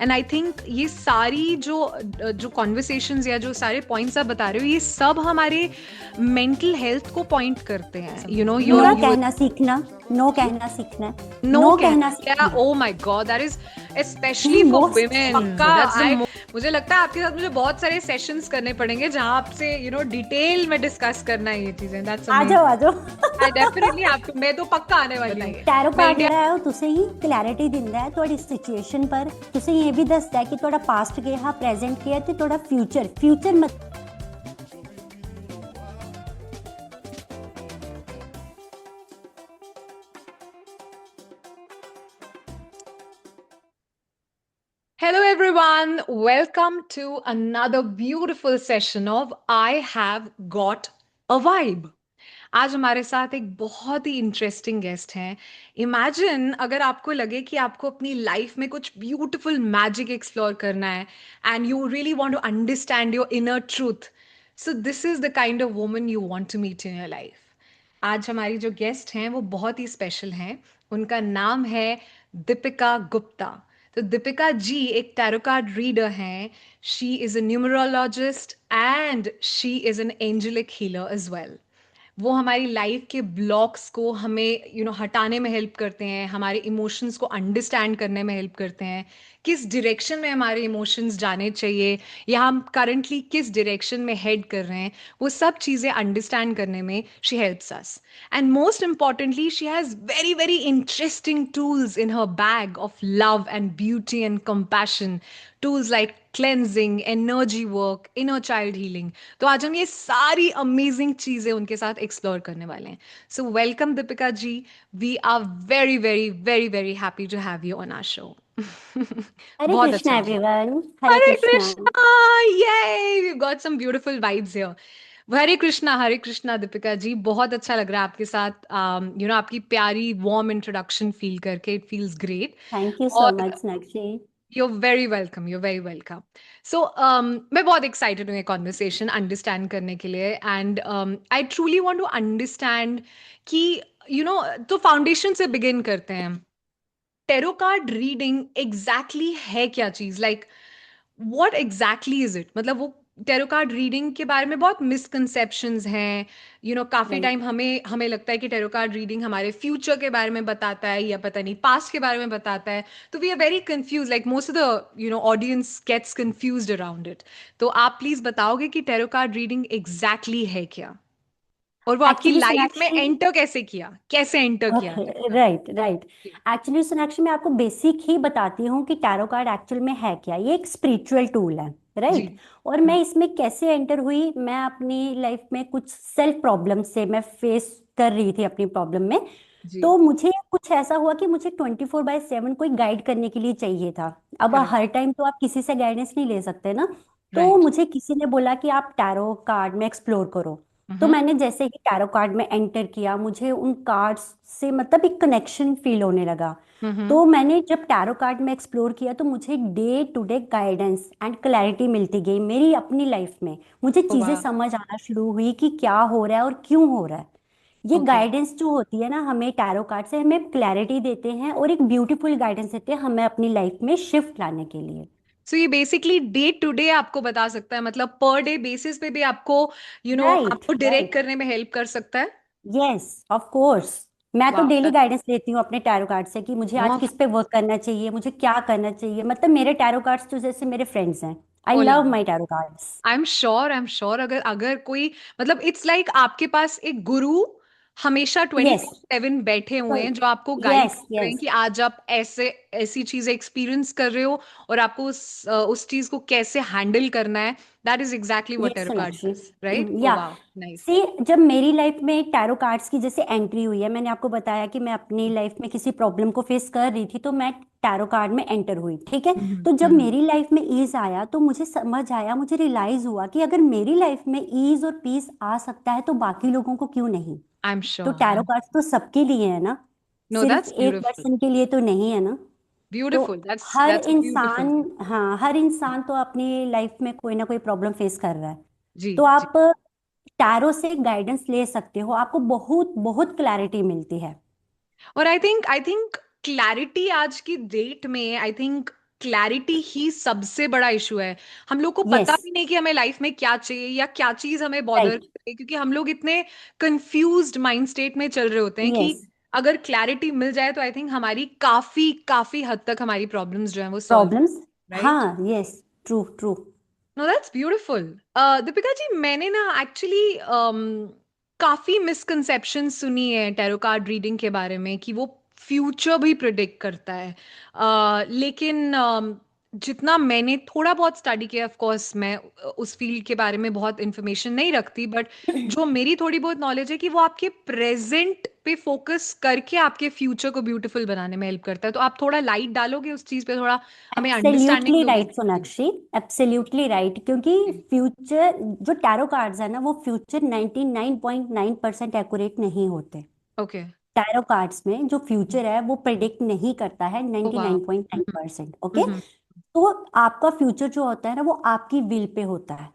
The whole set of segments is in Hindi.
एंड आई थिंक ये सारी जो जो कॉन्वर्सेशंस या जो सारे पॉइंट्स आप बता रहे हो, ये सब हमारे मेंटल हेल्थ को पॉइंट करते हैं. यू नो नो योर कहना सीखना, नो कहना सीखना है, नो नो कहना. कहना या सीखना oh my God, that is specially for most women. पक्का दैट्स आई मुझे लगता है आपके साथ मुझे बहुत सारे सेशंस करने पड़ेंगे जहां आपसे डिटेल में डिस्कस करना है ये चीजें. दैट्स आ जाओ अमेजिंग. आ जाओ। I definitely have to. मैं तो पक्का आने वाली हूँ. टैरो मैं कार्ड इंडिया. ਜਿਹੜਾ ਹੈ ਉਹ ਤੁਸੀਂ ਹੀ ਕਲੈਰਿਟੀ ਦਿੰਦਾ ਹੈ ਤੁਹਾਡੀ ਸਿਚੁਏਸ਼ਨ ਪਰ। ਤੁਸੀਂ ਇਹ ਵੀ ਦੱਸਦਾ ਹੈ ਕਿ ਤੁਹਾਡਾ ਪਾਸਟ ਕੀ ਹੈ, ਪ੍ਰੈਜ਼ੈਂਟ ਕੀ ਹੈ ਤੇ ਤੁਹਾਡਾ ਫਿਊਚਰ ਮਤਲਬ Hello, everyone. Welcome to another beautiful session of I Have Got a Vibe. आज हमारे साथ एक बहुत ही इंटरेस्टिंग गेस्ट हैं. इमेजिन अगर आपको लगे कि आपको अपनी लाइफ में कुछ ब्यूटीफुल मैजिक एक्सप्लोर करना है and you really want to understand your inner truth. So this is the kind of woman you want to meet in your life. आज हमारी जो गेस्ट हैं वो बहुत ही स्पेशल हैं. उनका नाम है दीपिका गुप्ता. तो दीपिका जी एक टैरो कार्ड रीडर हैं. She is a numerologist and she is an angelic healer as well. वो हमारी लाइफ के ब्लॉक्स को हमें हटाने में हेल्प करते हैं, हमारे इमोशंस को अंडरस्टैंड करने में हेल्प करते हैं, किस डायरेक्शन में हमारे इमोशंस जाने चाहिए या हम करंटली किस डायरेक्शन में हेड कर रहे हैं, वो सब चीज़ें अंडरस्टैंड करने में she helps us. And most importantly she has very very interesting tools in her bag of love and beauty and compassion. Tools like cleansing, energy work, inner child healing. तो आज हम ये सारी अमेजिंग चीजें उनके साथ एक्सप्लोर करने वाले हैं. So welcome Deepika ji. We are very very very very happy to have you on our show. Hare बहुत कृष्णा अच्छा लगा. Everyone, Hare Hare Krishna. Krishna. Yeah we got some beautiful vibes here. Hare Krishna Deepika ji. बहुत अच्छा लग रहा है आपके साथ आपकी प्यारी वार्म इंट्रोडक्शन फील करके. It feels great. Thank you so और much Sakshi. you're very welcome. You're very welcome. So, मैं बहुत excited हूँ ये conversation understand करने के लिए. And I truly want to understand कि तो foundation से begin करते हैं. Tarot card reading exactly है क्या चीज़? Like, what exactly is it? मतलब वो टेरो कार्ड रीडिंग के बारे में बहुत मिसकंसेप्शंस हैं. काफी राइट। टाइम हमें हमें लगता है कि टेरो कार्ड रीडिंग हमारे फ्यूचर के बारे में बताता है या पता नहीं पास्ट के बारे में बताता है. तो we are very confuse. Like most of the audience gets confused around it. तो आप प्लीज बताओगे कि टेरो कार्ड रीडिंग एग्जैक्टली है क्या, और वो आपकी एक्चुअली लाइफ में सोनाक्षी, एंटर कैसे किया, कैसे एंटर किया tarot okay card? Right right. Actually Sonakshi मैं आपको बेसिक ही बताती हूँ कि टैरो कार्ड एक्चुअल में है क्या। ये एक स्पिरिचुअल टूल है, जी. राइट। और मैं इसमें कैसे एंटर हुई, मैं अपनी लाइफ में कुछ सेल्फ प्रॉब्लम से मैं फेस कर रही थी अपनी प्रॉब्लम में। जी. तो मुझे कुछ ऐसा हुआ कि मुझे 24/7 कोई गाइड करने के लिए चाहिए था। अब करेक्ट. हर टाइम तो आप किसी से गाइडेंस नहीं ले सकते ना। तो राइट. मुझे किसी ने बोला कि आप टैरो कार्ड में एक्सप्लोर करो। तो मैंने जैसे ही टैरो कार्ड में एंटर किया, मुझे उन कार्ड्स से मतलब एक कनेक्शन फील होने लगा। हम्म. तो मैंने जब टैरो कार्ड में एक्सप्लोर किया तो मुझे day to day guidance and clarity मिलती गई मेरी अपनी लाइफ में। मुझे चीजें वाह. समझ आना शुरू हुई कि क्या हो रहा है और क्यों हो रहा है। ये ओके. गाइडेंस जो होती है ना, हमें टैरो कार्ड से हमें क्लैरिटी देते हैं और एक ब्यूटीफुल गाइडेंस देते हैं हमें अपनी लाइफ में शिफ्ट लाने के लिए। सो ये बेसिकली डे टू डे आपको बता सकता है, मतलब पर डे बेसिस पे भी आपको राइट आपको डायरेक्ट राइट। करने में हेल्प कर सकता है. Yes of course. मैं तो वाह. डेली गाइडेंस लेती हूँ अपने टैरो कार्ड से कि मुझे आज वाह. किस पे वर्क करना चाहिए, मुझे क्या करना चाहिए। मतलब मेरे टैरो कार्ड्स तो जैसे मेरे फ्रेंड्स हैं। आई ओला. Love my tarot cards. I am sure अगर अगर कोई, मतलब इट्स लाइक आपके पास एक गुरु हमेशा ट्वेंटी यस। फोर सेवन बैठे हुए हैं जो आपको गाइड यस कर रहे हैं यस। कि आज आप ऐसे ऐसी चीजें एक्सपीरियंस कर रहे हो और आपको उस चीज को कैसे हैंडल करना है. That is exactly what yes tarot card Sonakshi. Does, right? Oh yeah वाह. नाइस. सी, जब मेरी लाइफ में टैरो कार्ड्स की जैसे एंट्री हुई है, मैंने आपको बताया कि मैं अपनी लाइफ में किसी प्रॉब्लम को फेस कर रही थी तो मैं टैरो कार्ड में एंटर हुई, ठीक है। तो जब मेरी लाइफ में ईज आया तो मुझे समझ आया, मुझे रियलाइज हुआ कि अगर मेरी लाइफ में ईज और पीस आ सकता है तो बाकी लोगों को क्यों नहीं। आई एम तो श्योर. टैरो कार्ड्स तो सबके लिए है ना, नो, सिर्फ दैट्स एक ब्यूटिफुल. पर्सन के लिए तो नहीं है ना। तो ब्यूटिफुल. दैट्स हर दैट्स इंसान, ब्यूटिफुल. हाँ हर इंसान तो अपनी लाइफ में कोई ना कोई प्रॉब्लम फेस कर रहा है। जी. तो जी. आप टैरो से गाइडेंस ले सकते हो, आपको बहुत बहुत क्लैरिटी मिलती है। और आई थिंक क्लैरिटी आज की डेट में आई थिंक क्लैरिटी ही सबसे बड़ा इशू है। हम लोग को पता यस, भी नहीं कि हमें लाइफ में क्या चाहिए या क्या चीज हमें बॉदर राइट, करे, क्योंकि हम लोग इतने कंफ्यूज्ड माइंड स्टेट में चल रहे होते हैं कि यस, अगर क्लैरिटी मिल जाए तो आई थिंक हमारी काफी काफी हद तक हमारी प्रॉब्लम्स जो है वो सॉल्व, प्रॉब्लम्स, राइट? हाँ, yes, true, true, no that's beautiful. Deepika ji, मैंने ना एक्चुअली काफी मिसकंसेप्शन सुनी है टैरो कार्ड रीडिंग के बारे में कि वो फ्यूचर भी प्रिडिक्ट करता है। लेकिन जितना मैंने थोड़ा बहुत स्टडी किया, ऑफ कोर्स मैं उस फील्ड के बारे में बहुत इंफॉर्मेशन नहीं रखती, बट जो मेरी थोड़ी बहुत नॉलेज है कि वो आपके प्रेजेंट पे फोकस करके आपके फ्यूचर को ब्यूटीफुल बनाने में हेल्प करता है। तो आप थोड़ा लाइट डालोगे उस चीज पे, थोड़ा हमें अंडरस्टैंडिंग एब्सोल्युटली दोगे? राइट सोनाक्षी, एब्सोल्युटली राइट, क्योंकि फ्यूचर जो टैरो कार्ड्स है ना, वो फ्यूचर 99.9% एक्यूरेट नहीं होते। ओके। टैरो कार्ड्स में जो फ्यूचर है वो प्रिडिक्ट नहीं करता है ओ वाह। 99.9%। ओके, हम्म। तो आपका फ्यूचर जो होता है ना, वो आपकी विल पे होता है।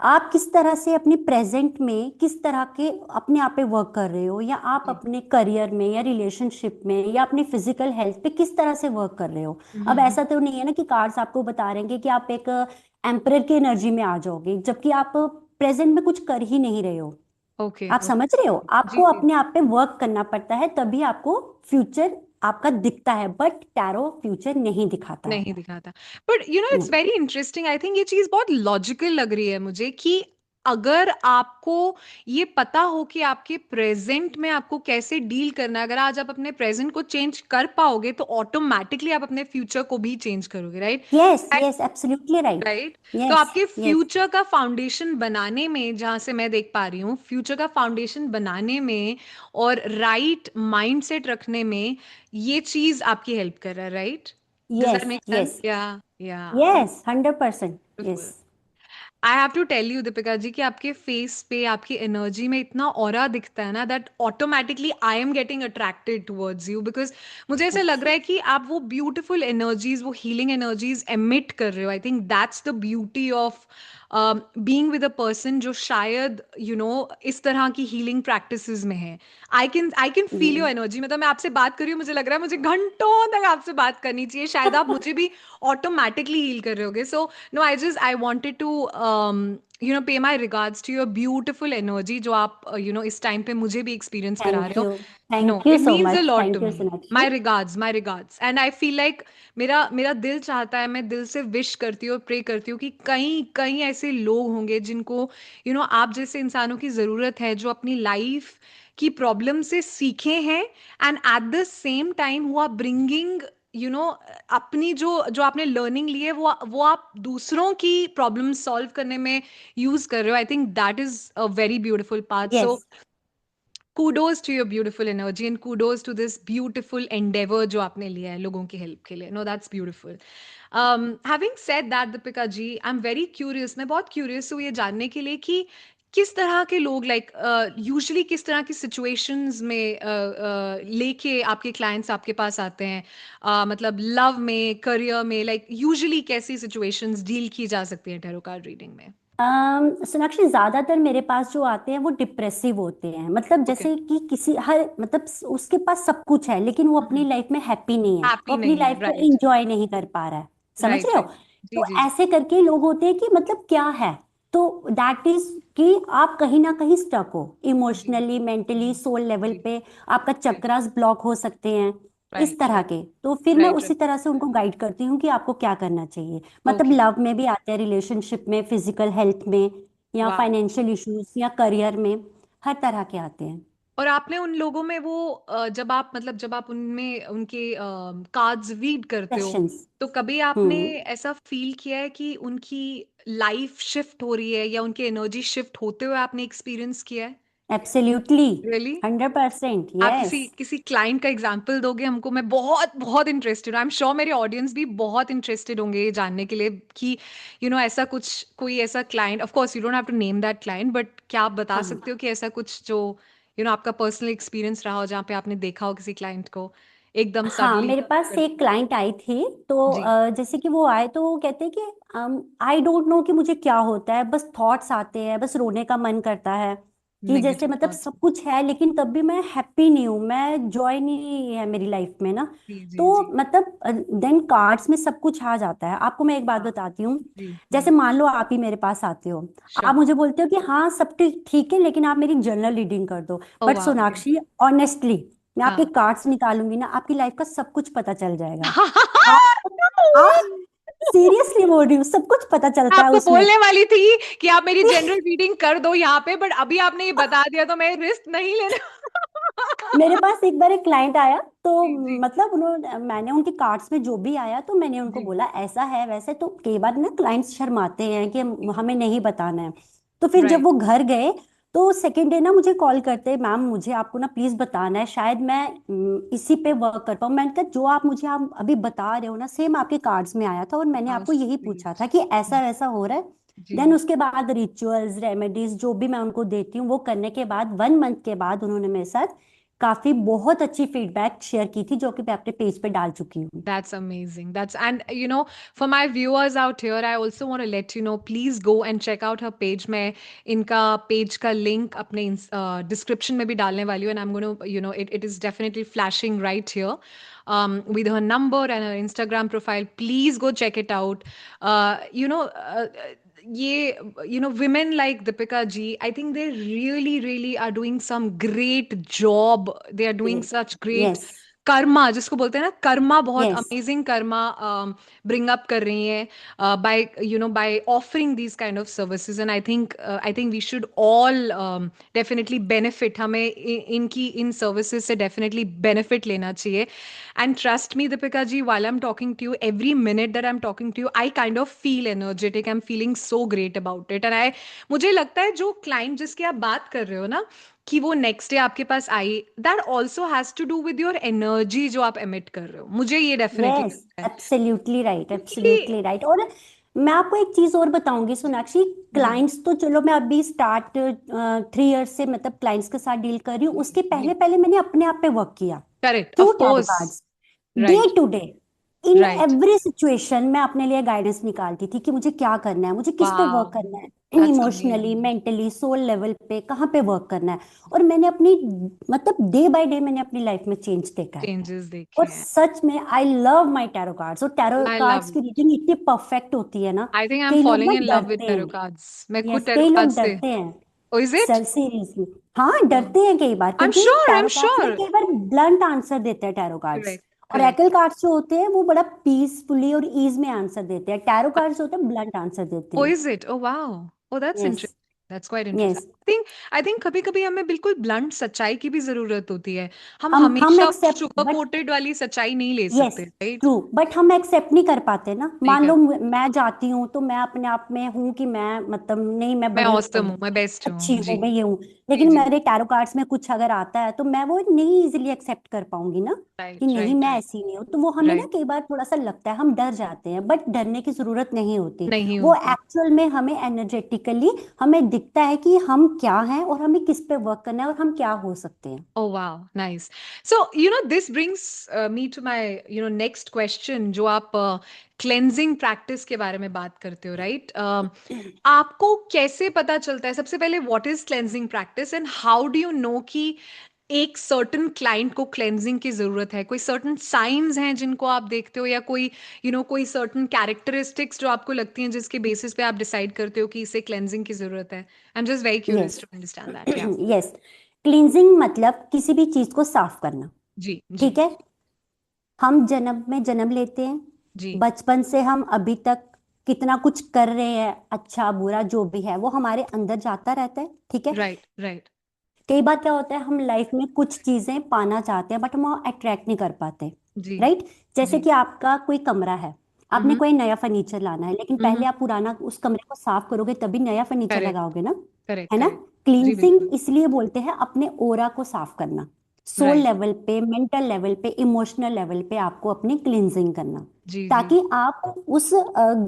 आप किस तरह से अपने प्रेजेंट में किस तरह के अपने आप पे वर्क कर रहे हो, या आप जी। अपने करियर में या रिलेशनशिप में या अपनी फिजिकल हेल्थ पे किस तरह से वर्क कर रहे हो। अब हम्म। ऐसा तो नहीं है ना कि कार्ड्स आपको बता रहे हैं कि आप एक एम्परर की एनर्जी में आ जाओगे, जबकि आप प्रेजेंट में कुछ कर ही नहीं रहे हो। ओके आप समझ रहे हो, ओके। जी आपको जी। अपने आप पे वर्क करना पड़ता है, तभी आपको फ्यूचर आपका दिखता है, बट टैरो फ्यूचर नहीं दिखाता है। नहीं दिखाता। But you know it's very interesting, I think ये चीज बहुत लॉजिकल लग रही है मुझे कि अगर आपको ये पता हो कि आपके प्रेजेंट में आपको कैसे डील करना है, अगर आज आप अपने प्रेजेंट को चेंज कर पाओगे तो ऑटोमेटिकली आप अपने फ्यूचर को भी चेंज करोगे, right? Yes, yes, absolutely right, right. तो यस, आपके यस, फ्यूचर का फाउंडेशन बनाने में, जहां से मैं देख पा रही हूँ, फ्यूचर का फाउंडेशन बनाने में और राइट माइंडसेट रखने में ये चीज आपकी हेल्प कर रहा है, right? Does that yes, make sense? Yes, yeah yes, 100%, yes, I have to tell you Deepika ji कि आपके फेस पे, आपकी एनर्जी में इतना ऑरा दिखता है ना, that automatically I am getting attracted towards you, because मुझे ऐसा लग रहा है कि आप वो ब्यूटिफुल एनर्जीज, वो हीलिंग एनर्जीज एमिट कर रहे हो। I think that's the beauty of being with a person जो शायद इस तरह की हीलिंग प्रैक्टिसेस में है। I can feel your energy. मतलब मैं आपसे बात कर रही हूँ, मुझे लग रहा है मुझे घंटों तक आपसे बात करनी चाहिए, शायद आप मुझे भी ऑटोमेटिकली हील कर रहे होगे। So no, I wanted to pay my regards to your beautiful energy जो आप इस टाइम पे मुझे भी एक्सपीरियंस करा रहे हो। No, thank you it so means a much, lot to thank you me. My Sonakshi. regards, my regards. And I feel like मेरा मेरा दिल चाहता है, मैं दिल से विश करती हूँ और प्रे करती हूँ कि कई कई ऐसे लोग होंगे जिनको आप जैसे इंसानों की जरूरत है, जो अपनी लाइफ की प्रॉब्लम से सीखे हैं and at the same time who are bringing अपनी जो जो आपने लर्निंग ली है वो आप दूसरों की प्रॉब्लम सॉल्व करने में यूज कर रहे हो। I think that is a very beautiful part. Yes, so kudos to your beautiful energy and kudos to this beautiful endeavor जो आपने लिया है लोगों की हेल्प के लिए। No that's beautiful. Having said that Deepika ji, I am very curious, मैं बहुत क्यूरियस हूँ ये जानने के लिए कि किस तरह के लोग, लाइक यूजुअली किस तरह की सिचुएशंस में लेके आपके क्लाइंट्स आपके पास आते हैं? मतलब लव में, करियर में, लाइक यूजुअली कैसी सिचुएशंस डील की जा सकती है टैरो कार्ड रीडिंग में? सोनाक्षी, ज्यादातर मेरे पास जो आते हैं वो डिप्रेसिव होते हैं, मतलब ओके। जैसे कि किसी हर मतलब उसके पास सब कुछ है लेकिन वो अपनी लाइफ में हैप्पी नहीं है, वो हैप्पी अपनी नहीं है, लाइफ को राइट। एंजॉय नहीं कर पा रहा है। समझ राइट रहे हो? राइट। जी तो जी जी। ऐसे करके लोग होते हैं कि मतलब क्या है, तो दैट इज कि आप कहीं ना कहीं स्टक हो जी इमोशनली, मेंटली, सोल लेवल जी। पे। आपका चक्रास ब्लॉक हो सकते हैं, इस राइट तरह राइट के। तो फिर मैं राइट उसी राइट। तरह से उनको गाइड करती हूँ कि आपको क्या करना चाहिए। मतलब ओके। लव में भी आते हैं, रिलेशनशिप में, फिजिकल हेल्थ में, या वाह। फाइनेंशियल इश्यूज, या करियर में, हर तरह के आते हैं। और आपने उन लोगों में वो जब आप, मतलब जब आप उनमें उनके कार्ड्स रीड करते हो, क्वेश्चंस। तो कभी आपने हम्म, ऐसा फील किया है कि उनकी लाइफ शिफ्ट हो रही है या उनकी एनर्जी शिफ्ट होते हुए आपने एक्सपीरियंस किया है? Absolutely, really? 100%, आप यस। किसी किसी क्लाइंट का एग्जांपल दोगे हमको? मैं बहुत बहुत इंटरेस्टेड हूँ, आई एम श्योर मेरे ऑडियंस भी बहुत इंटरेस्टेड होंगे ये जानने के लिए कि ऐसा कुछ, कोई ऐसा client, of course you don't have to name that client, but क्या आप बता हाँ, सकते हो कि ऐसा कुछ जो आपका पर्सनल एक्सपीरियंस रहा हो, जहाँ पे आपने देखा हो किसी क्लाइंट को एकदम हाँ, सडनली मेरे पास कर? एक क्लाइंट आई थी, तो जी। जैसे कि वो आए तो वो कहते हैं कि आई डोंट नो कि मुझे क्या होता है, बस थॉट्स आते हैं, बस रोने का मन करता है। कि जैसे नेगेटिव मतलब थॉट्स। सब कुछ है लेकिन तब भी मैं हैप्पी नहीं हूँ, मैं जॉय नहीं है मेरी लाइफ में ना। जी तो जी जी। मतलब देन कार्ड्स में सब कुछ आ जाता है। आपको मैं एक बात हाँ। बताती हूँ। जी जैसे जी। मान लो आप ही मेरे पास आते हो, आप श्योर। मुझे बोलते हो कि हाँ सब ठीक ठीक है लेकिन आप मेरी जनरल रीडिंग कर दो। ओ बट वाओ। सोनाक्षी ऑनेस्टली मैं आपके हाँ। कार्ड्स निकालूंगी ना, आपकी लाइफ का सब कुछ पता चल जाएगा। आप सीरियसली बोल रही हूँ, सब कुछ पता मैं चलता है आपको उसमें। बोलने वाली थी कि आप मेरी जनरल रीडिंग कर दो यहाँ पे, बट अभी आपने ये बता दिया तो मैं रिस्क नहीं लेने। मेरे पास एक बार एक क्लाइंट आया तो जी जी मतलब उन्होंने, मैंने उनके कार्ड्स में जो भी आया तो मैंने उनको जी। बोला ऐसा है वैसे। तो कई बार ना क्लाइंट्स शर्माते हैं कि हमें नहीं बताना है। तो फिर जब राइट। वो घर गए तो सेकेंड डे ना मुझे कॉल करते, मैम मुझे आपको ना प्लीज बताना है, शायद मैं इसी पे वर्क कर पाऊँ। मैंने कहा जो आप मुझे आप अभी बता रहे हो ना सेम आपके कार्ड्स में आया था और मैंने हाउ आपको यही पूछा स्वीट। था कि ऐसा वैसा हो रहा है। जी। देन उसके बाद रिचुअल्स रेमेडीज जो भी मैं उनको देती हूँ वो करने के बाद 1 मंथ के बाद उन्होंने मेरे साथ काफी बहुत अच्छी फीडबैक शेयर की थी जो कि मैं अपने पेज पे डाल चुकी हूँ। That's amazing. That's, and for my viewers out here, I also want to let you know, please go and check out her page. मैं इनका पेज का लिंक अपने डिस्क्रिप्शन में भी डालने वाली हूँ, and I'm going to, it is definitely flashing right here, with her number and her Instagram profile. Please go check it out. ये women like Deepika ji, I think they really really are doing some great job. They are doing such great yes karma, जिसको बोलते हैं ना कर्मा, बहुत yes amazing karma bring up कर रही हैं by by offering these kind of services. And I think we should all definitely benefit, हमें इनकी इन सर्विसेज से डेफिनेटली बेनिफिट लेना चाहिए। And trust me Deepika ji, while I'm talking to you, every minute that I'm talking to you, I kind of feel energetic. I'm feeling so great about it. And मुझे लगता है जो क्लाइंट जिसकी आप बात कर रहे हो ना, कि वो नेक्स्ट डे आपके पास आई, that also has to do with your energy जो आप एमिट कर रहे हो, मुझे ये डेफिनेटली यस लगता है। एब्सोल्युटली राइट क्योंकि एब्सोल्युटली राइट। और मैं आपको एक चीज और बताऊंगी जी सोनाक्षी। जी क्लाइंट्स तो चलो मैं अभी स्टार्ट 3 इयर्स से मतलब क्लाइंट्स के साथ डील कर रही हूँ, जी उसके जी। पहले पहले मैंने अपने आप पे वर्क किया correct, through of tarot course. Cards. Day right to day in right. Every situation मैं अपने लिए गाइडेंस निकालती थी कि मुझे क्या करना है, मुझे किस पे वाओ, वर्क करना है, that's emotionally amazing. Mentally soul level पे कहाँ पे वर्क करना है। और मैंने अपनी मतलब डे बाय डे मैंने अपनी लाइफ में चेंज देखा है। चेंजेस देखे और हैं। सच में I love my tarot cards. और टैरो आई कार्ड्स लव की इट। रीडिंग इतनी परफेक्ट होती है ना। आई थिंक आई एम कई लोग फॉलोइंग ना इन लव विद डरते टैरो हैं। कार्ड्स, मैं खुद यस टैरो कई लोग कार्ड्स से। डरते हैं। Oh is it? Sir seriously हाँ डरते हैं कई बार, आई एम क्योंकि sure, I am tarot cards में श्योर। कई बार ब्लंट आंसर देते हैं टैरो कार्ड्स। करेक्ट और करेक्ट। एकल कार्ड्स जो होते हैं वो बड़ा पीसफुली और ईज में आंसर देते हैं, टैरो कार्ड्स होते हैं ब्लंट आंसर देते Oh, हैं। is it? Oh, wow. Oh, that's yes interesting. That's quite interesting. Yes I think कभी कभी हमें बिल्कुल ब्लंट सच्चाई की भी जरूरत होती है। हम हम हमेशा वो एक्सेप्ट शुगर बट कोटेड वाली सच्चाई नहीं ले यस सकते, राइट? ट्रू, बट हम एक्सेप्ट नहीं कर पाते ना। नहीं मान कर। लो मैं जाती हूँ तो मैं अपने आप में हूँ कि मैं मतलब नहीं मैं मैं बड़ी औसम हूँ, मैं बेस्ट अच्छी हूँ। जी हूँ, मैं ये हूँ। जी लेकिन जी। मेरे टैरो कार्ड्स में कुछ अगर आता है तो मैं वो नहीं इजीली एक्सेप्ट कर पाऊंगी ना कि राइट नहीं राइट मैं राइट ऐसी नहीं हूँ। तो वो हमें ना राइट। कई बार थोड़ा सा लगता है, हम डर जाते हैं, बट डरने की जरूरत नहीं होती। नहीं वो होती। एक्चुअल में हमें एनर्जेटिकली हमें दिखता है कि हम क्या हैं और हमें किस पे वर्क करना है और हम क्या हो सकते हैं। Oh wow, nice. So, this brings me to my, next question, जो आप cleansing practice के बारे में बात करते हो, right? आपको कैसे पता चलता है, सबसे पहले what is cleansing practice and how do you know कि एक certain client को cleansing की जरूरत है? कोई certain signs हैं जिनको आप देखते हो, या कोई, कोई certain characteristics जो आपको लगती हैं जिसके basis पे आप decide करते हो कि इसे cleansing की जरूरत है? I'm just very curious yes to understand that. Yeah. Yes cleansing मतलब किसी भी चीज को साफ करना। जी जी ठीक है। हम जन्म में जन्म लेते हैं, जी। बचपन से हम अभी तक कितना कुछ कर रहे हैं, अच्छा बुरा जो भी है वो हमारे अंदर जाता रहता है। ठीक है। Right right. कई बार क्या होता है हम लाइफ में कुछ चीजें पाना चाहते हैं बट हम अट्रैक्ट नहीं कर पाते। जी राइट। जैसे जी। कि आपका कोई कमरा है, आपने हम्म कोई नया फर्नीचर लाना है लेकिन हम्म। पहले आप पुराना उस कमरे को साफ करोगे तभी नया फर्नीचर करेक्ट लगाओगे ना। करेक्ट है ना। करेक्ट। जी बिल्कुल। क्लींसिंग इसलिए बोलते हैं अपने ओरा को साफ करना। Soul right. लेवल पे मेंटल लेवल पे इमोशनल लेवल पे आपको अपनी क्लींजिंग करना, जी जी। ताकि आप उस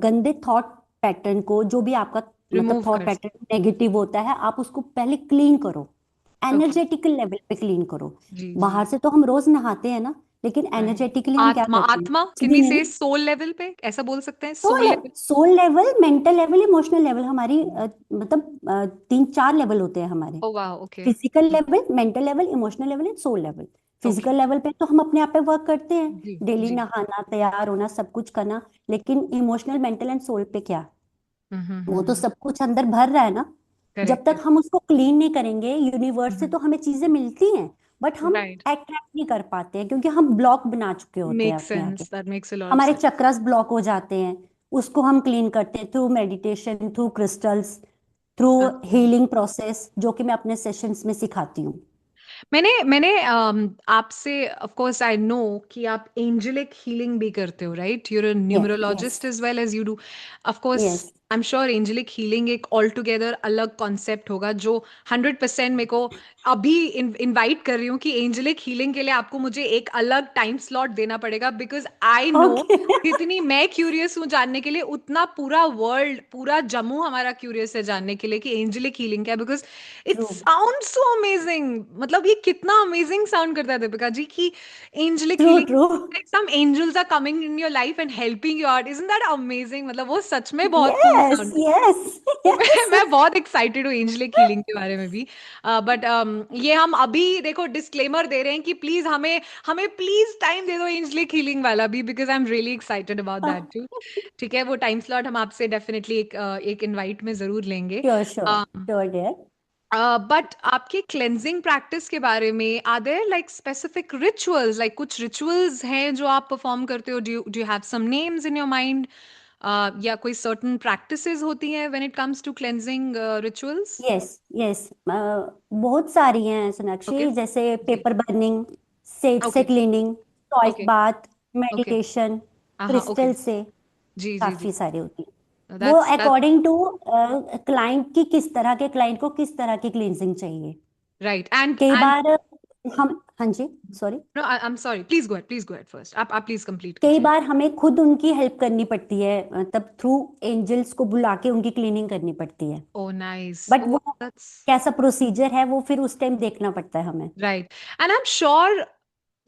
गंदे थॉट पैटर्न को जो भी आपका मतलब रिमूव थॉट कर सकते। पैटर्न नेगेटिव होता है आप उसको पहले क्लीन करो। ओके। एनर्जेटिकल लेवल पे क्लीन करो। जी जी। बाहर से तो हम रोज नहाते हैं ना, लेकिन राइट। एनर्जेटिकली हम क्या आत्मा, करते हैं, आत्मा कुछ कैन भी वी नहीं। से सोल लेवल पे, ऐसा बोल सकते हैं, soul soul level? Soul level, mental level, emotional level, हमारी मतलब 3-4 लेवल होते हैं हमारे। ओ वाह, okay. Physical level, mental level, emotional level and soul level. Okay. Physical level पे तो हम अपने आप पे वर्क करते हैं, जी डेली जी। नहाना, तैयार होना, सब कुछ करना। लेकिन इमोशनल, मेंटल एंड सोल पे क्या? वो तो सब कुछ अंदर भर रहा है ना। जब करेक्ट। तक हम उसको क्लीन नहीं करेंगे, यूनिवर्स से तो हमें चीजें मिलती हैं, बट हम राइट। अट्रैक्ट नहीं कर पाते हैं, क्योंकि हम ब्लॉक बना चुके होते हैं मेक अपने आगे। Sense, that makes a lot of हमारे सेंस। चक्रास ब्लॉक हो जाते हैं, उसको हम क्लीन करते हैं through meditation, through crystals, through healing process, जो कि मैं अपने सेशंस में सिखाती हूँ। मैंने मैंने आपसे, ऑफ कोर्स आई नो कि आप एंजेलिक हीलिंग भी करते हो, right? You're a yes, yes, numerologist as well as you do. Of course yes. I am sure angelic healing एक ऑल टुगेदर अलग कॉन्सेप्ट होगा, जो 100% मेरे को अभी इनवाइट कर रही हूँ कि एंजेलिक हीलिंग के लिए आपको मुझे एक अलग टाइम स्लॉट देना पड़ेगा, बिकॉज आई नो ओके। जितनी मैं क्यूरियस हूँ जानने के लिए, उतना पूरा वर्ल्ड, पूरा जम्मू हमारा क्यूरियस है जानने के लिए कि एंजेलिक हीलिंग क्या है। Because it true, sound so amazing, मतलब ये कितना अमेजिंग साउंड करता है दीपिका जी कि angelic true, healing, true. like some angels are coming in your life and helping you out, isn't that amazing? मतलब वो सच में बहुत cool यस, sound। यस, तो यस। मैं बहुत एक्साइटेड हूँ एंजेलिक हीलिंग के बारे में भी। बट ये हम अभी देखो डिस्क्लेमर दे रहे हैं कि प्लीज हमें हमें प्लीज टाइम दे दो एंजेलिक हीलिंग वाला भी, because I am really excited about that too. ठीक है, वो टाइम स्लॉट हम आपसे डेफिनेटली एक इनवाइट में जरूर लेंगे। Sure, sure, sure dear. But आपके क्लेंजिंग प्रैक्टिस के बारे में, are there like specific rituals, like कुछ रिचुअल्स हैं जो आप परफॉर्म करते हो? Do you have some names in your mind, या कोई सर्टन प्रैक्टिसेस होती हैं when it comes to cleansing rituals? Yes, yes. बहुत सारी हैं ओके। सोनाक्षी, जैसे जी। पेपर बर्निंग, सेट से ओके। क्लाइंग, salt okay. Bath, okay. Meditation, हाँ, ओके। क्रिस्टल से, जी जी जी। काफी सारी होती है। वो दैट्स अकॉर्डिंग टू क्लाइंट की, किस तरह के क्लाइंट को किस तरह की क्लींजिंग चाहिए। राइट। एंड कई एंड बार हम, हाँ जी, sorry. No, I am sorry, please go ahead first, आप प्लीज कंप्लीट कई कीजिए। बार हमें खुद उनकी हेल्प करनी पड़ती है, तब थ्रू एंजल्स को बुला के उनकी क्लीनिंग करनी पड़ती है। ओ नाइस, बट ओ वो दैट्स कैसा प्रोसीजर है, वो फिर उस टाइम देखना पड़ता है हमें। Right. And I am sure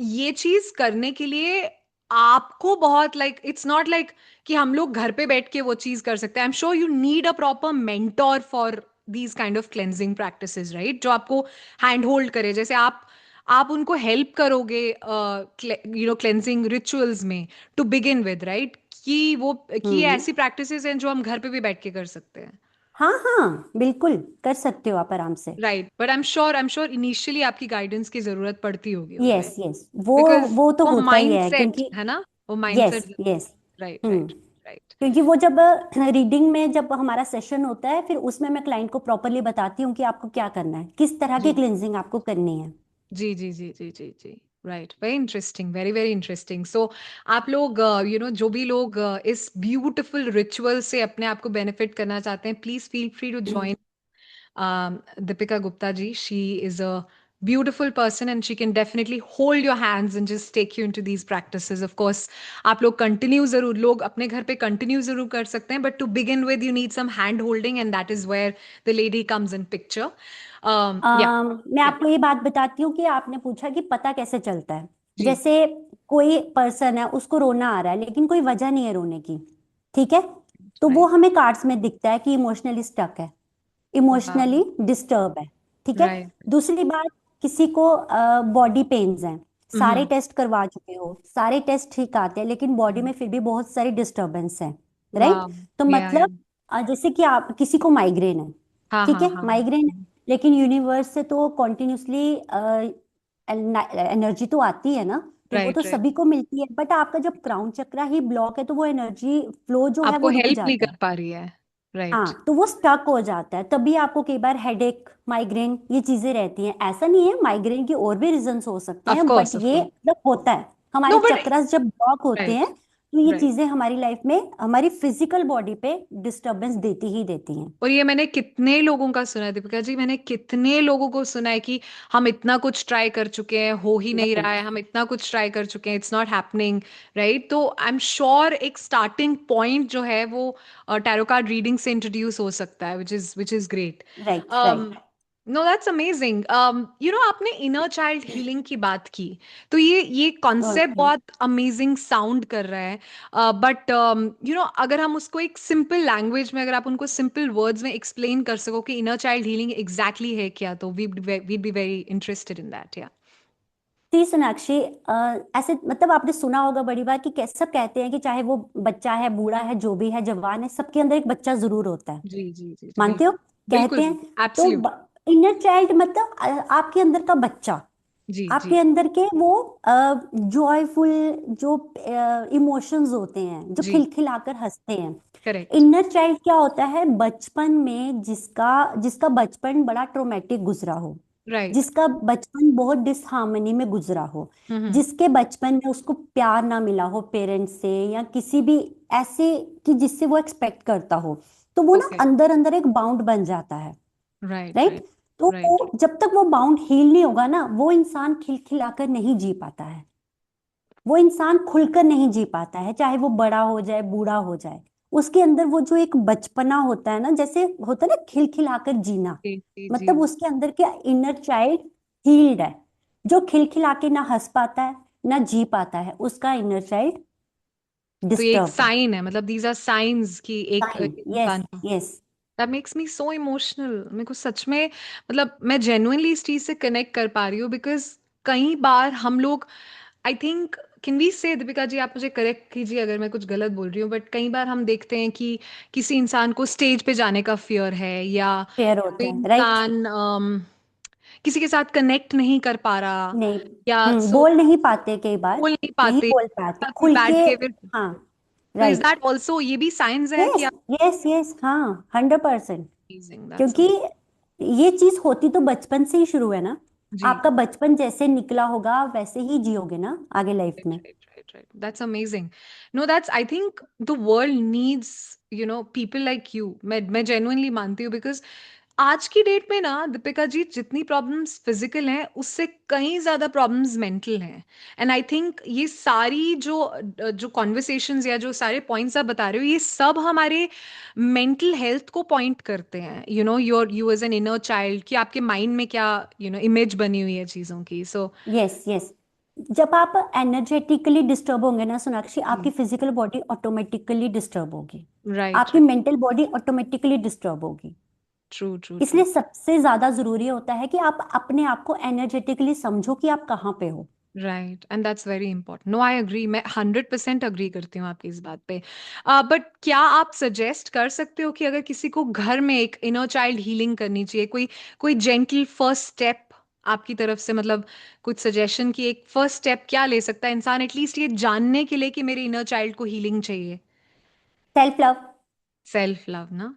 ये चीज करने के लिए आपको बहुत लाइक, इट्स नॉट लाइक कि हम लोग घर पे बैठ के वो चीज कर सकते हैं। आई am sure you need a proper mentor for these kind of cleansing practices, right? जो आपको हैंड होल्ड करे, जैसे आप उनको हेल्प करोगे क्लेंजिंग रिचुअल्स में, टू बिगिन विद, राइट? कि वो कि ये हम्म। ऐसी प्रैक्टिसेस हैं जो हम घर पे भी बैठ के कर सकते हैं। हाँ, हाँ, बिल्कुल कर सकते हो आप आराम से। Right, but I am sure initially आपकी गाइडेंस की जरूरत पड़ती होगी उसमें, यस, यस, वो बिकॉज वो तो वो होता ही है, माइंडसेट क्योंकि है ना, वो yes, mindset. Yes. Right hmm. Right right. क्योंकि वो जब रीडिंग में जब हमारा सेशन होता है, फिर उसमें मैं क्लाइंट को प्रॉपरली बताती हूँ कि आपको क्या करना है, किस तरह की जी क्लिनजिंग आपको करनी है। जी जी जी जी जी जी। Right, very interesting, very very interesting. So आप लोग जो भी लोग इस ब्यूटिफुल रिचुअल से अपने आप को बेनिफिट करना चाहते हैं, please feel free to join Deepika Gupta ji. She is a beautiful person and she can definitely hold your hands and just take you into these practices. Of course, आप लोग कंटिन्यू जरूर, लोग अपने घर पे कंटिन्यू जरूर कर सकते हैं, but to begin with you need some hand holding and that is where the lady comes in picture. या मैं या आपको ये बात बताती हूँ कि आपने पूछा कि पता कैसे चलता है। जी जैसे कोई पर्सन है, उसको रोना आ रहा है, लेकिन कोई वजह नहीं है रोने की, ठीक है? तो वो राइट। हमें कार्ड्स में दिखता है कि इमोशनली स्टक है, इमोशनली डिस्टर्ब है, ठीक है? राइट। दूसरी बात, किसी को बॉडी पेन्स हैं, सारे हम्म। टेस्ट करवा चुके हो, सारे टेस्ट ठीक आते हैं, लेकिन बॉडी में फिर भी बहुत सारी डिस्टर्बेंस है, राइट? वाह। तो या मतलब जैसे कि आप, किसी को माइग्रेन है, हाँ ठीक हाँ है, हाँ। माइग्रेन है, लेकिन यूनिवर्स से तो कॉन्टिन्यूसली एनर्जी तो आती है ना, तो वो तो राइट राइट। सभी को मिलती है, बट आपका जब क्राउन चक्रा ही ब्लॉक है, तो वो एनर्जी फ्लो जो है आपको वो रुक हेल्प नहीं जाता कर है। पा रही है। राइट। हाँ, तो वो स्टक हो जाता है, तभी आपको कई बार हेडेक, माइग्रेन, ये चीजें रहती हैं। ऐसा नहीं है, माइग्रेन के और भी रीजंस हो सकते ऑफ हैं, बट कोर्स ऑफ ये कोर्स। मतलब होता है, नो हमारे बट चक्रास जब ब्लॉक होते राइट हैं, तो ये राइट। चीजें हमारी लाइफ में, हमारी फिजिकल बॉडी पे डिस्टरबेंस देती ही देती हैं। और ये मैंने कितने लोगों का सुना है दीपिका जी, मैंने कितने लोगों को सुना है कि हम इतना कुछ ट्राई कर चुके हैं, हो ही नहीं रहा राइट, है, हम इतना कुछ ट्राई कर चुके हैं, इट्स नॉट हैपनिंग, राइट? तो आई एम श्योर एक स्टार्टिंग पॉइंट जो है वो टैरो कार्ड रीडिंग से इंट्रोड्यूस हो सकता है, which is great. Right, right. No that's amazing. आपने इनर चाइल्ड हीलिंग की बात की, तो ये कॉन्सेप्ट ओके। बहुत अमेजिंग साउंड कर रहा है, बट अगर हम उसको एक सिंपल लैंग्वेज में, अगर आप उनको सिंपल वर्ड्स में एक्सप्लेन कर सको कि इनर चाइल्ड हीलिंग एग्जैक्टली है क्या, तो weed be very interested in that. या जी सोनाक्षी, ऐसे मतलब आपने सुना होगा बड़ी बार कि सब कहते हैं कि चाहे वो बच्चा है, बूढ़ा है, जो भी है, जवान है, सबके अंदर एक बच्चा जरूर होता है। जी जी जी जी, मानते हो? बिल्कुल बिल्कुल कहते हैं। बिल्कुल, तो एब्सोल्यूट। इनर चाइल्ड मतलब आपके अंदर का बच्चा, जी जी। आपके अंदर के वो जॉयफुल जो इमोशंस होते हैं, जो जी, खिलखिलाकर हंसते हैं। करेक्ट। इनर चाइल्ड क्या होता है? बचपन में जिसका जिसका बचपन बड़ा ट्रोमेटिक गुजरा हो, राइट। जिसका बचपन बहुत डिसहार्मनी में गुजरा हो, हम्म। जिसके बचपन में उसको प्यार ना मिला हो पेरेंट्स से या किसी भी ऐसे कि जिससे वो एक्सपेक्ट करता हो, तो वो ना ओके। अंदर अंदर एक बाउंड बन जाता है। Right right. राइट तो राइट। जब तक वो बाउंड हील नहीं होगा ना, वो इंसान खिलखिलाकर नहीं जी पाता है। वो इंसान खुलकर नहीं जी पाता है, चाहे वो बड़ा हो जाए, बूढ़ा हो जाए। उसके अंदर वो जो एक बचपना होता है ना, जैसे होता है ना खिलखिलाकर जीना, जी जी जी मतलब जी। उसके अंदर के इनर चाइल्ड हील्ड है। जो खिलखिला के ना हंस पाता है, ना जी पाता है, उसका इनर चाइल्ड तो ये एक डिस्टर्ब है। साइन है, मतलब दीज आर साइंस कि एक साइन। यस। इंसान। Yes. That makes me so emotional. मेरे को सच में, मतलब मैं जेन्युइनली इस चीज से कनेक्ट कर पा रही हूँ, बिकॉज कई बार हम लोग, आई थिंक, कैन वी से, दीपिका जी आप मुझे करेक्ट कीजिए अगर मैं कुछ गलत बोल रही हूँ, बट कई बार हम देखते हैं कि किसी इंसान को स्टेज पे जाने का फियर है, या फेयर कोई होते हैं, राइट। इंसान किसी के साथ कनेक्ट नहीं कर पा रहा, नहीं। या सो बोल नहीं पाते कई बार। बोल नहीं नहीं पाते, बोल पाते कोई खुल बैड के। बिहेवियर। हाँ। तो इज राइट। दैट ऑल्सो, ये भी साइंस है कि यस। आप। यस। यस। हाँ, 100%। अमेजिंग, दैट्स क्योंकि ये चीज होती तो बचपन से ही शुरू है ना। जी। आपका बचपन जैसे निकला होगा वैसे ही जियोगे ना आगे लाइफ Right, में। right, right, right. That's amazing. No, that's, I think the world needs, people like you. मैं genuinely मानती हूँ, because आज की डेट में ना दीपिका जी, जितनी प्रॉब्लम्स फिजिकल हैं उससे कहीं ज्यादा प्रॉब्लम्स मेंटल हैं। एंड आई थिंक ये सारी जो जो कॉन्वर्सेशंस या जो सारे पॉइंट्स आप बता रहे हो, ये सब हमारे मेंटल हेल्थ को पॉइंट करते हैं। You as an inner child, कि आपके माइंड में क्या इमेज बनी हुई है चीजों की। So yes. यस। जब आप एनर्जेटिकली डिस्टर्ब होंगे ना सोनाक्षी, आपकी जी, फिजिकल बॉडी ऑटोमेटिकली डिस्टर्ब होगी। राइट आपकी right. Mental body automatically disturb होगी। True true true. इसलिए सबसे ज्यादा जरूरी होता है कि आप अपने आप को एनर्जेटिकली समझो कि आप कहाँ पे हो। Right, and that's very important. No, I agree, मैं 100% अग्री करती हूँ आपकी इस बात पे। बट क्या आप सजेस्ट कर सकते हो कि अगर किसी को घर में एक इनर चाइल्ड हीलिंग करनी चाहिए, कोई कोई जेंटल फर्स्ट स्टेप आपकी तरफ से, मतलब कुछ सजेशन की एक फर्स्ट स्टेप क्या ले सकता है इंसान, एटलीस्ट ये जानने के लिए कि मेरे इनर चाइल्ड को हीलिंग चाहिए? Self love. सेल्फ लव ना?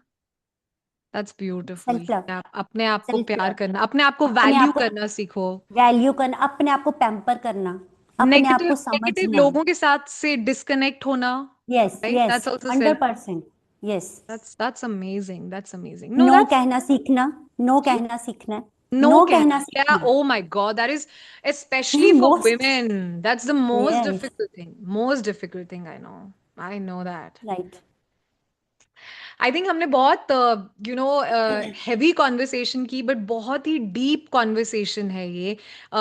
That's beautiful. Self love. आप अपने आप को सेल्फ प्यार लव। करना, अपने आप को अपने वैल्यू आप को करना सीखो। वैल्यू करना, अपने आप को पैम्पर करना, अपने आप नेगेटिव को नेगेटिव समझना। लोगों के साथ से डिस्कनेक्ट होना। Yes. Right, yes. That's also self. 100%। Yes. that's amazing, that's amazing. No, no that's कहना सीखना। नो जी। कहना सीखना है। नो नो कहना, कहना yeah, सीखना oh my god, that is है especially for most. women, that's the most yes. difficult thing, most difficult thing, I know that. Right. I think हमने बहुत हैवी कॉन्वर्सेशन की, बट बहुत ही डीप कॉन्वर्सेशन है ये।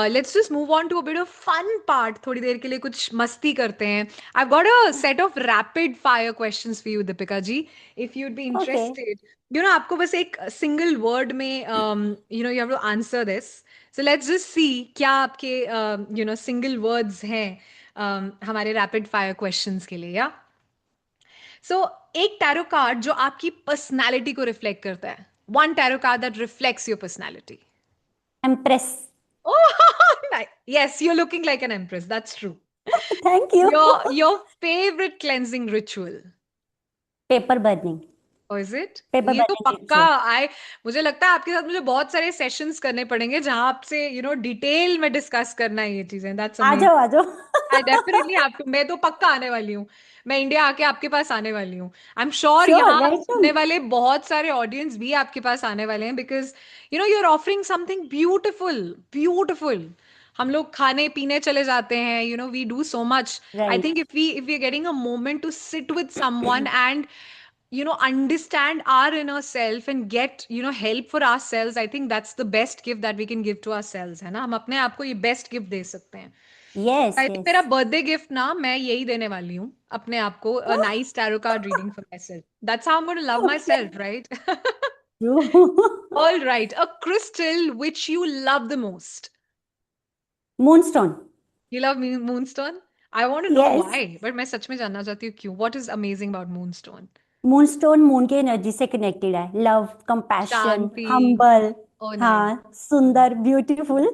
Let's just move on to a bit of fun part, थोड़ी देर के लिए कुछ मस्ती करते हैं। I got a set of rapid fire questions for you Deepika ji, if you'd be okay. Interested. आपको बस एक सिंगल वर्ड में you have to answer this. So let's just see क्या आपके सिंगल वर्ड्स हैं हमारे रैपिड फायर क्वेश्चंस के लिए, या सो एक टैरो कार्ड जो आपकी पर्सनालिटी को रिफ्लेक्ट करता है, one tarot card that reflects your personality. Empress. Oh, yes, you're looking like an empress. That's true. Thank you. Your favorite cleansing ritual. Paper burning. Oh, is it? Paper ये तो बर्निंग पक्का। रिचुअल। आए, मुझे लगता है आपके साथ मुझे बहुत सारे सेशंस करने पड़ेंगे जहां आपसे डिटेल में डिस्कस करना है ये चीजें। That's uh amazing. जाओ आ जाओ। आई डेफिनेटली आपको, मैं तो पक्का आने वाली हूँ। मैं इंडिया आके आपके पास आने वाली हूँ। आई एम श्योर श्योर यहाँ वेलकम। सुनने वाले बहुत सारे ऑडियंस भी आपके पास आने वाले हैं, because you are offering something beautiful, beautiful. हम लोग खाने पीने चले जाते हैं, we do so much. I right. Think if we are getting a moment to sit with someone and understand our inner self and get, help for ourselves. I think that's the best gift that we can give to ourselves, है ना? हम अपने आप को ये बेस्ट गिफ्ट दे सकते हैं. Yes I think yes. मेरा बर्थडे गिफ्ट ना मैं यही देने वाली हूँ अपने आप को, a nice tarot card reading for my self. That's how I am gonna love my okay. Self, right? True. All right, a crystal which you love the most. Moonstone. You love moonstone? I want to know yes. why, but मैं सच में जानना चाहती हूँ क्यों. What is amazing about moonstone? Moonstone moon के एनर्जी से कनेक्टेड है. Love, compassion, Shanti. Humble. Oh, nice. हाँ, सुंदर, beautiful.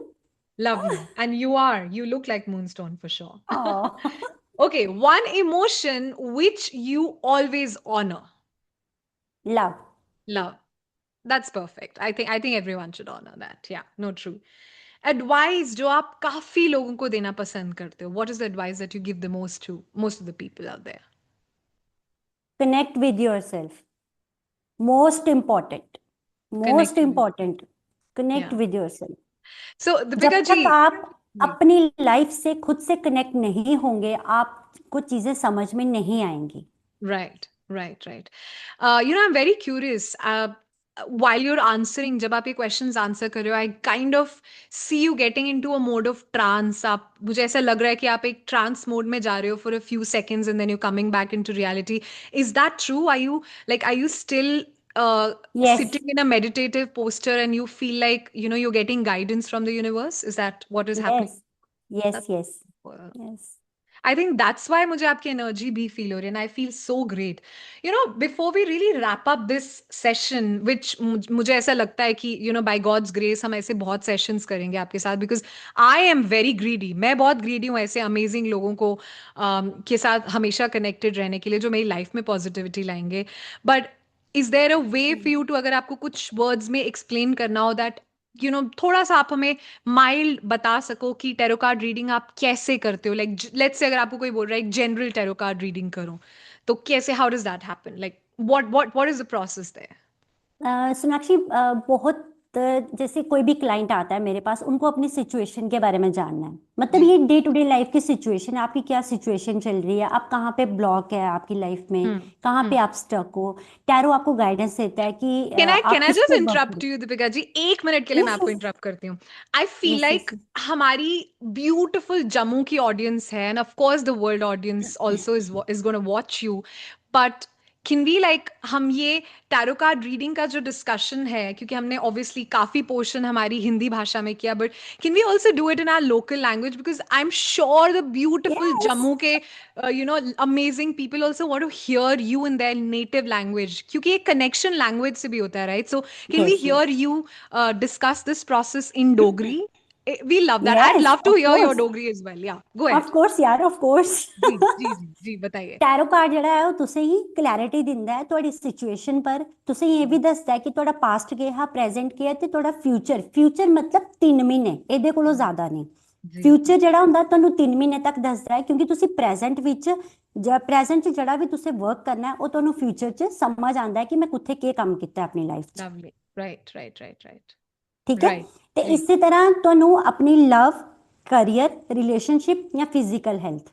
Lovely. And you look like moonstone for sure. Oh. Okay, one emotion which you always honor. Love. Love. That's perfect. I think everyone should honor that. Yeah, no, true. Advice जो आप काफी लोगों को देना पसंद करते हो. What is the advice that you give the most to most of the people out there? Connect with your self. Most important. Most Connect with. Important. Connect Yeah. With your self. So, जब Deepika तक ji. आप जी. अपनी लाइफ से खुद से कनेक्ट नहीं होंगे, आपको चीजें समझ में नहीं आएंगी. Right, right, right. I'm very curious. While you're answering, जब आप ये questions answer कर रहे हो, I kind of see you getting into a mode of trance. आप मुझे ऐसा लग रहा है कि आप एक trance mode में जा रहे हो for a few seconds and then you're coming back into reality. Is that true? Are you still yes. sitting in a meditative posture and you feel like, you're getting guidance from the universe? Is that what is happening? Yes. Yes. That's yes. cool. Yes. I think that's why मुझे आपकी एनर्जी भी फील हो रही है, and I feel so great. Before we really wrap up this session, which मुझे ऐसा लगता है कि by God's grace हम ऐसे बहुत सेशंस करेंगे आपके साथ, because I am very greedy. मैं बहुत greedy हूँ ऐसे अमेजिंग लोगों को के साथ हमेशा कनेक्टेड रहने के लिए जो मेरी लाइफ में पॉजिटिविटी लाएंगे. But is there a way for you to, अगर आपको कुछ वर्ड्स में एक्सप्लेन करना हो, दैट थोड़ा सा आप हमें माइल्ड बता सको कि टैरो कार्ड रीडिंग आप कैसे करते हो? लाइक लेट्स से अगर आपको कोई बोल रहा है एक जनरल टैरो कार्ड रीडिंग करो, तो कैसे, how does that happen? Like what is the process there? Sonakshi, बहुत जैसे कोई भी क्लाइंट आता है मेरे पास, उनको अपनी सिचुएशन के बारे में जानना है. मतलब जी. ये डे टू डे लाइफ की सिचुएशन है. आपकी क्या सिचुएशन चल रही है, आप कहाँ पे ब्लॉक है आपकी लाइफ में, हम्म. कहाँ पे हम्म. आप स्टक हो. टैरो आपको गाइडेंस देता है कि कैन आप आई किस जस्ट पे वर्क इंटरप्ट करो. यू दीपिका जी? एक मिनट के लिए मैं यस. आपको यस. इंटरप्ट करती हूँ. I feel yes. Like yes. हमारी ब्यूटिफुल जम्मू की ऑडियंस है, and of course the world audience also is gonna watch you. But can we, like, हम ये टैरो कार्ड रीडिंग का जो डिस्कशन है, क्योंकि हमने ऑब्वियसली काफी पोर्शन हमारी हिंदी भाषा में किया, but can we also do it in our local language? Because I am sure the beautiful yes. Jammu के amazing people also want to hear you in their native language, क्योंकि एक connection language से भी होता है, right? So can we yes. hear you discuss this process in Dogri? We love that. I'd yes. love to of hear your course. Dogri as well. Yeah, go of ahead. Course यार, ऑफ कोर्स. जी जी जी जी, बताइए. ਟੈਰੋ ਕਾਰਡ ਜਿਹੜਾ ਹੈ ਉਹ ਤੁਸੀਂ ਹੀ ਕਲੈਰਿਟੀ ਦਿੰਦਾ ਹੈ ਤੁਹਾਡੀ ਸਿਚੁਏਸ਼ਨ ਪਰ. ਤੁਸੀਂ ਇਹ ਵੀ ਦੱਸਦਾ ਹੈ ਕਿ ਤੁਹਾਡਾ ਪਾਸਟ ਕੀ ਹੈ, ਪ੍ਰੈਜ਼ੈਂਟ ਕੀ ਹੈ, ਤੇ ਤੁਹਾਡਾ ਫਿਊਚਰ. ਫਿਊਚਰ ਮਤਲਬ 3 ਮਹੀਨੇ, ਇਹਦੇ ਕੋਲੋਂ ਜ਼ਿਆਦਾ ਨਹੀਂ. जी. ਫਿਊਚਰ ਜਿਹੜਾ ਹੁੰਦਾ ਤੁਹਾਨੂੰ 3 ਮਹੀਨੇ ਤੱਕ ਦੱਸਦਾ ਹੈ, ਕਿਉਂਕਿ ਤੁਸੀਂ ਪ੍ਰੈਜ਼ੈਂਟ ਵਿੱਚ ਪ੍ਰੈਜ਼ੈਂਟ 'ਚ ਜਿਹੜਾ ਵੀ ਤੁਸੀਂ ਵਰਕ ਕਰਨਾ ਹੈ, ਉਹ ਤੁਹਾਨੂੰ ਫਿਊਚਰ 'ਚ ਸਮਝ ਆਉਂਦਾ ਹੈ ਕਿ ਮੈਂ ਕਿੱਥੇ ਕੀ ਕੰਮ ਕੀਤਾ ਆਪਣੀ ਲਾਈਫ 'ਚ. Lovely. Right, right, right, right. ਠੀਕ ਹੈ. Right. ਤੇ जी. ਇਸੇ ਤਰ੍ਹਾਂ ਤੁਹਾਨੂੰ ਆਪਣੀ ਲਵ, ਕਰੀਅਰ, ਰਿਲੇਸ਼ਨਸ਼ਿਪ ਜਾਂ ਫਿਜ਼ੀਕਲ ਹੈਲਥ,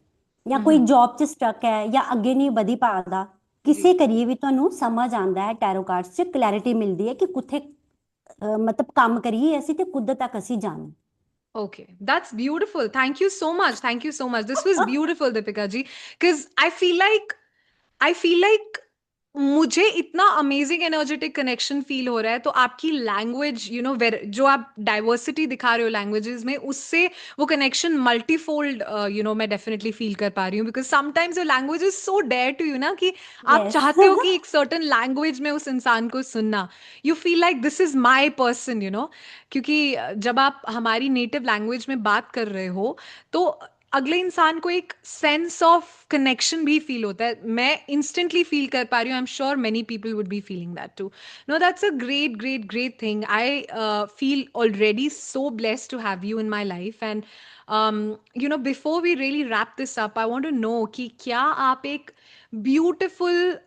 ਜਾਂ ਕੋਈ ਜੌਬ 'ਚ ਸਟਕ ਹੈ ਜਾਂ ਅੱਗੇ ਨਹੀਂ ਵਧੀ ਪਾਦਾ, जी. ਕਿਸੇ ਕਰੀਏ ਵੀ ਤੁਹਾਨੂੰ ਸਮਝ ਆਉਂਦਾ ਹੈ. ਟੈਰੋ ਕਾਰਡਸ 'ਚ ਕਲੈਰਿਟੀ ਮਿਲਦੀ ਹੈ ਕਿ ਕਿੱਥੇ ਮਤਲਬ ਕੰਮ ਕਰੀਏ ਅਸੀਂ ਤੇ ਕੁੱਦ ਤੱਕ ਅਸੀਂ ਜਾਣਾ. Okay, that's beautiful. Thank you so much. Thank you so much. This was beautiful, Deepika ji, because I feel like मुझे इतना अमेजिंग एनर्जेटिक कनेक्शन फील हो रहा है. तो आपकी लैंग्वेज, जो आप डाइवर्सिटी दिखा रहे हो लैंग्वेजेस में, उससे वो कनेक्शन मल्टीफोल्ड, मैं डेफिनेटली फील कर पा रही हूँ. Because sometimes your language is so dear to you ना, कि आप यस. चाहते हो कि एक सर्टन लैंग्वेज में उस इंसान को सुनना. You feel like this is my person, क्योंकि जब आप हमारी नेटिव लैंग्वेज में बात कर रहे हो, तो अगले इंसान को एक सेंस ऑफ कनेक्शन भी फील होता है. मैं इंस्टेंटली फील कर पा रही हूँ. I am sure many people would be feeling that too. No, that's a great great great thing. I feel already so blessed to have you in my life. And before we really wrap this up, I want to know कि क्या आप एक ब्यूटिफुल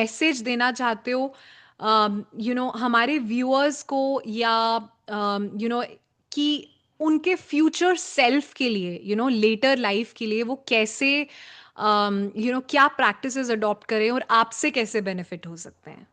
मैसेज देना चाहते हो हमारे व्यूअर्स को, या कि उनके फ्यूचर सेल्फ के लिए, लेटर लाइफ के लिए वो कैसे क्या प्रैक्टिसेस अडॉप्ट करें और आपसे कैसे बेनिफिट हो सकते हैं?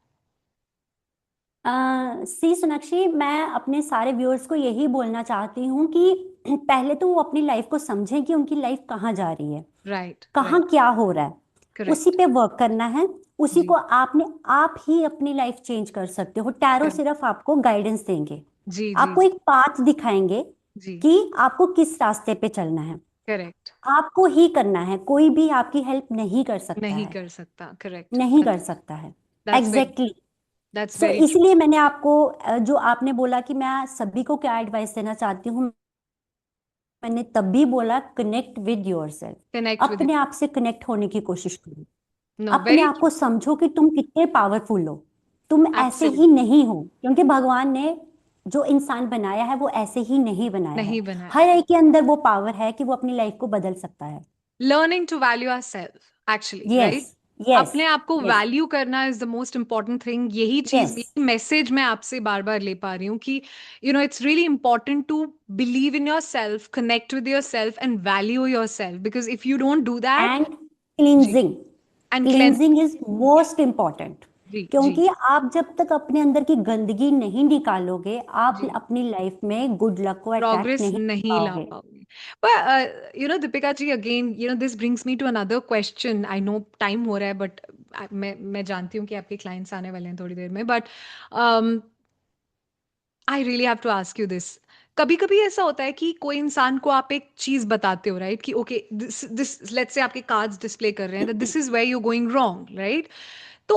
सी सोनाक्षी, मैं अपने सारे व्यूअर्स को यही बोलना चाहती हूँ कि पहले तो वो अपनी लाइफ को समझें कि उनकी लाइफ कहाँ जा रही है, राइट, कहाँ राइट, क्या हो रहा है। उसी करेक्ट। पे वर्क करना है। उसी जी, को आपने आप ही अपनी लाइफ चेंज कर सकते हो। Tarot correct. सिर्फ आपको गाइडेंस देंगे, जी, जी, आपको जी, एक पाथ दिखाएंगे जी, कि आपको किस रास्ते पे चलना है। करेक्ट। आपको ही करना है, कोई भी आपकी हेल्प नहीं कर सकता नहीं है। कर सकता, करेक्ट। नहीं कर सकता है। That's very exactly. That's so very true. इसलिए मैंने आपको जो आपने बोला कि मैं सभी को क्या एडवाइस देना चाहती हूँ, मैंने तभी बोला connect with yourself. Connect with अपने आप से कनेक्ट होने की कोशिश करो। नो, अपने वेरी आप ट्रू। को समझो कि तुम कितने पावरफुल हो। तुम ऐसे ही एब्सोल्युटली नहीं हो, क्योंकि भगवान ने जो इंसान बनाया है वो ऐसे ही नहीं बनाया है। नहीं बनाया हर है। एक के अंदर वो पावर है कि वो अपनी लाइफ को बदल सकता है। Learning to value our self actually, yes, right? Yes, अपने आप को यस, वैल्यू करना is the most important thing. यही चीज, यस। यही मैसेज मैं आपसे बार बार ले पा रही हूँ कि it's really important to believe in yourself, connect with yourself and value yourself, because if you don't do that. And जी। Cleansing. And cleanse. Cleansing is most important. जी, जी, क्योंकि आप जब तक अपने अंदर की गंदगी नहीं निकालोगे, आप जी। अपनी लाइफ में गुड लक को अट्रैक्ट प्रोग्रेस नहीं कर नहीं ला पाओगे। पाओगे। पर Deepika जी, again this brings me to another question. I know time हो रहा है, बट मैं जानती हूँ कि आपके क्लाइंट्स आने वाले हैं थोड़ी देर में, but I really have to ask you this. कभी कभी ऐसा होता है कि कोई इंसान को आप एक चीज बताते हो, राइट? कि okay, this this let's say आपके कार्ड्स डिस्प्ले कर रहे हैं, this is where you going wrong, right? तो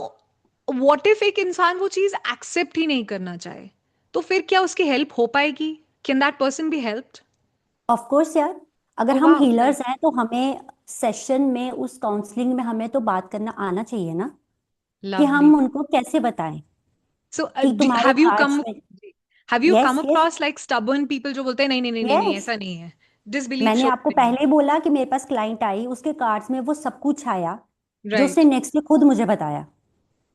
व्हाट इफ एक इंसान वो चीज एक्सेप्ट ही नहीं करना चाहे, तो फिर क्या उसकी हेल्प हो पाएगी? Can that person be helped? Of course यार, अगर ओ हम वाह, हीलर्स हैं तो हमें सेशन में, उस काउंसलिंग में हमें तो बात करना आना चाहिए ना, कि लवली। हम उनको कैसे बताएं सो कि तुम्हारे हैव यू कार्ड्स कम में। Have you yes, come yes, across like stubborn people जो बोलते हैं नहीं नहीं नहीं नहीं नहीं, यस। ऐसा नहीं है, डिसबिलीव मैंने शो आपको करेंगे? पहले ही बोला कि मेरे पास क्लाइंट आई, उसके कार्ड्स में वो सब कुछ आया जो उसने राइट, नेक्स्ट डे खुद मुझे बताया।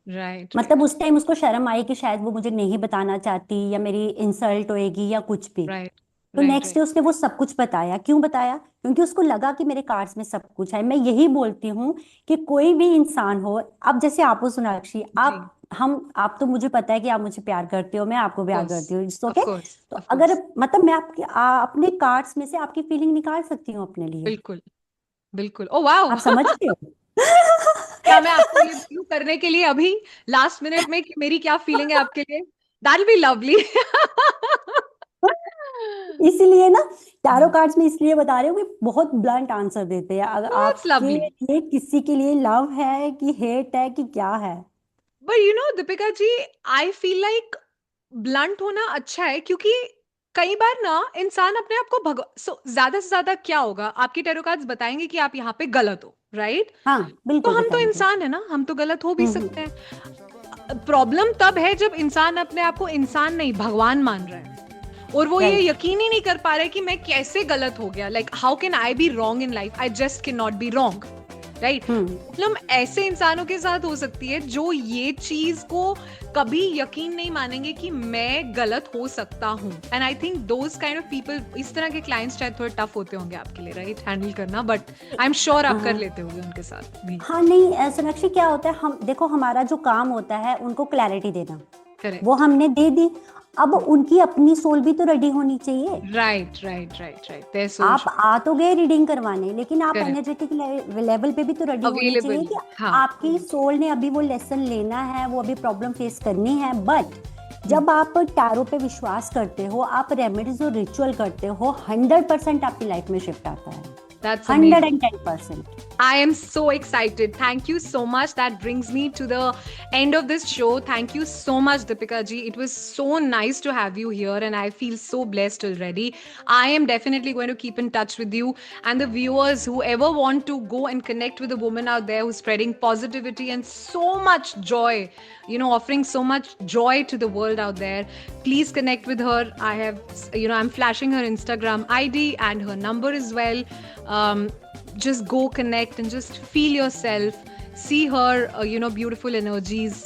राइट, मतलब राइट, उस टाइम उसको शर्म आई कि शायद वो मुझे नहीं बताना चाहती या मेरी इंसल्ट होएगी या कुछ भी। राइट, तो राइट, नेक्स्ट डे राइट। उसने वो सब कुछ बताया। क्यों बताया? क्योंकि उसको लगा कि मेरे कार्ड्स में सब कुछ है। मैं यही बोलती हूँ कि कोई भी इंसान हो, अब जैसे आप हो सोनाक्षी, जी, आप तो मुझे पता है कि आप मुझे प्यार करते हो, मैं आपको प्यार कोर्स, करती हूँ, इट्स ऑफ ओके। कोर्स, तो ऑफ अगर कोर्स। मतलब मैं अपने कार्ड्स में से आपकी फीलिंग निकाल सकती हूँ अपने लिए। बिल्कुल, बिल्कुल। Oh wow! आप समझ रहे हो? क्या मैं आपको ये बोलूं करने के लिए अभी लास्ट मिनट में कि मेरी क्या फीलिंग है आपके लिए? That B lovely. इसीलिए ना, टैरो कार्ड्स में इसलिए बता रही हूँ कि बहुत ब्लंट आंसर देते हैं। अगर दैट्स आपके लवली। लिए किसी के लिए लव है कि हेट है कि क्या है। But Deepika ji, I feel like blunt होना अच्छा है, क्योंकि कई बार ना इंसान अपने आप को ज्यादा से ज्यादा क्या होगा, आपकी टैरो कार्ड्स बताएंगे कि आप यहाँ पे गलत हो, राइट? हाँ, तो बिल्कुल हम तो बताएंगे। इंसान है ना, हम तो गलत हो भी सकते हम्म। हैं। प्रॉब्लम तब है जब इंसान अपने आप को इंसान नहीं भगवान मान रहा है, और वो ये राइट। यकीन ही नहीं कर पा रहा है कि मैं कैसे गलत हो गया। Like how can I be wrong in life? I just can not be wrong, right? Hmm. Problem ऐसे इंसानों के साथ हो सकती है जो ये चीज को कभी यकीन नहीं मानेंगे कि मैं गलत हो सकता हूँ। And I think those kind of people, इस तरह के क्लाइंट्स शायद थोड़े टफ होते होंगे आपके लिए, राइट, हैंडल करना, बट आई एम श्योर आप कर हाँ, लेते होंगे उनके साथ भी। हाँ, नहीं सोनाक्षी, क्या होता है, हम देखो हमारा जो काम होता है उनको क्लैरिटी देना, वो करेक्ट। हमने दे दी। अब उनकी अपनी सोल भी तो रेडी होनी चाहिए। Right, right, right, right, there soul आप शुड आ तो गए रीडिंग करवाने, लेकिन आप करेक्ट, एनर्जेटिक लेवल पे भी तो रेडी होने चाहिए अवेलेबल। कि हाँ। आपकी सोल ने अभी वो लेसन लेना है, वो अभी प्रॉब्लम फेस करनी है। बट जब आप टैरो पे विश्वास करते हो, आप रेमेडीज और रिचुअल करते हो, 100% आपकी लाइफ में शिफ्ट आता है। That's hundred amazing. And ten percent I am so excited. Thank you so much. That brings me to the end of this show. Thank you so much, Deepika ji. It was so nice to have you here, and I feel so blessed already. I am definitely going to keep in touch with you and the viewers, whoever want to go and connect with a woman out there who's spreading positivity and so much joy, offering so much joy to the world out there. Please connect with her. I'm flashing her Instagram ID and her number as well. Um, just go connect and just feel yourself, see her beautiful energies,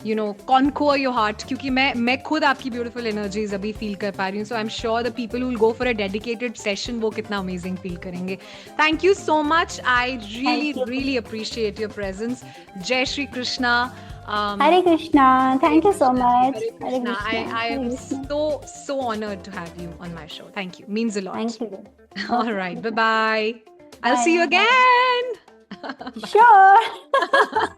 you know, conquer your heart, क्योंकि मैं खुद आपकी beautiful energies अभी feel कर पा रही हूँ. So I'm sure the people who will go for a dedicated session वो कितना amazing feel करेंगे. Thank you so much. I thank you. really appreciate your presence. Jai Shri Krishna. Hare Krishna. Thank you so much. Hare Hare Krishna. Krishna. I Hare am Krishna. so honored to have you on my show. Thank you. Means a lot. Thank you. All okay. right. Bye bye. I'll bye see you bye. again. Bye. Sure.